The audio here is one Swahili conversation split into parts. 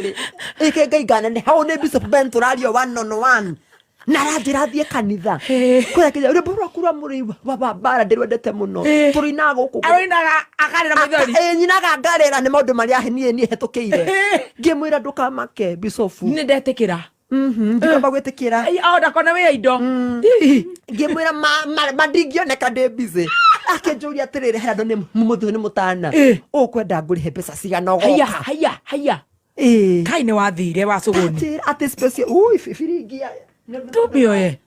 atiriri ike gaigana ni hau ne Bishop Ben turario 1-on-1 naranjira thie kanitha kwa kija uri buru akura muri bara ndirwendete muno turina guku aroinaga akarira muthori nyinaga ngarera ni maundu maria nie hetukire ngimwira ndukamake Bishop ni ndetikira ndikamba gwetikira ndakona we indo ngimwira mandingioneka ndi busy akenjuria atiriri hera ndo ni muthu ni mutana ukwenda ngurihe mbeca cigana ugoka haya kai ni wathire wa Suguni ati special ui firingia tubio ye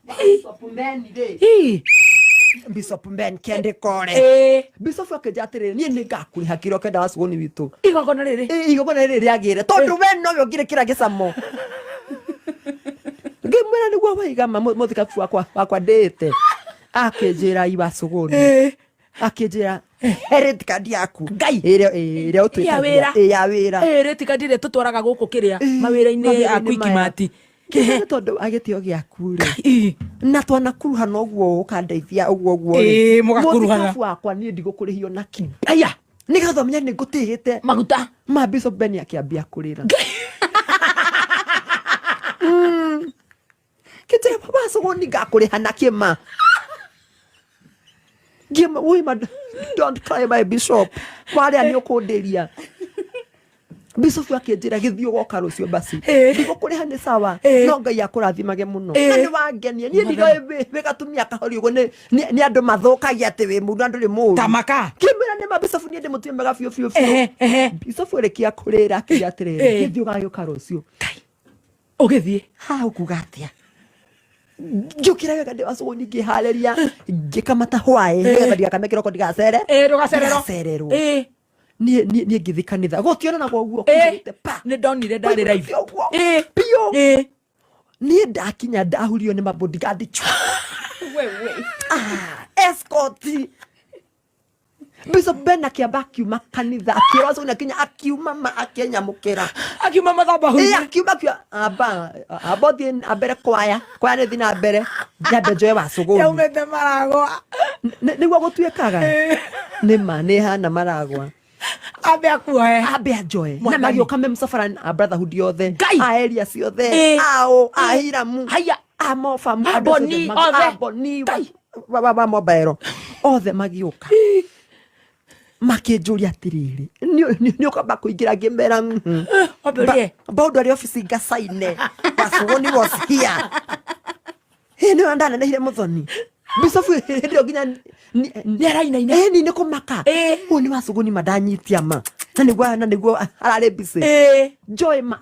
Bishop Ben kende kore Bishop akeja atiriri nie ni ngakuriha kiro kenda wa Suguni witu igogona riri agire tondu we no yo ngire kira gicamo ngimwira niguo waigama muthikabu wakwa ndite akenjira iwa Suguni akenjira rate card yaku ngai ire utwira ya wira rate card ire tutwaraga guku kiria mawira-ini aku ikimati tondu agitio giaku ri na twanakuruhana uguo ukandeithia uguo mugakuruhana muthikabu wakwa nie ndigukurihiyo na ki aya nigatho menya ni ngutihite maguta ma Bishop Ben akiambia kurira kitira baba Suguni ngakuriha na kima Gima we don't cry my Bishop kwari ani ukundiria Bishop akenjira githio goka rucio basi ndigukuriha ni sawa no Ngai akurathimage muno na ni wangenia nie ndigae wegatumia kahori ugo ni andu mathukagia ati we mundu andu ri mu tamaka kimira ni ma Bishop nie ndimutie mega fio Bishop rekia kurira akia atiriri githio gagioka rucio ugithie ha ukugatia njukira wega ndi wa Suguni ngihaleria ngikamata hwae ngetha ndigakamekero ko ndigacerero nie ngithi kanitha gotiona na gwo kurite pa ni ndonire ndari live pio nie ndakinya ndahurio ni mabodyguard wewe escort Bishop Ben akiamba akiuma kanitha akira Suguni akinya akiuma akenya mukira akiuma mathamba hu akiuma kya abothi abere kwaya ni thina mbere nyambe njoe wa Suguni yaumete maragwa niguo gutuikaga ni ma ni hana maragwa abe akuoe abe ajoe na magioka me msafara brotherhood yothe area ciothe ao ahiramu haya amofamu aboni baba mobile othe magioka makenjuria atiriri ni ukamba kuingira ngimera bondo ari office ngasaine wa Suguni was here ni andana nehire muthoni Bishop ndio ginya ni araina ni kumaka ni wa Suguni madanyitia ma na niguo arare busy joy ma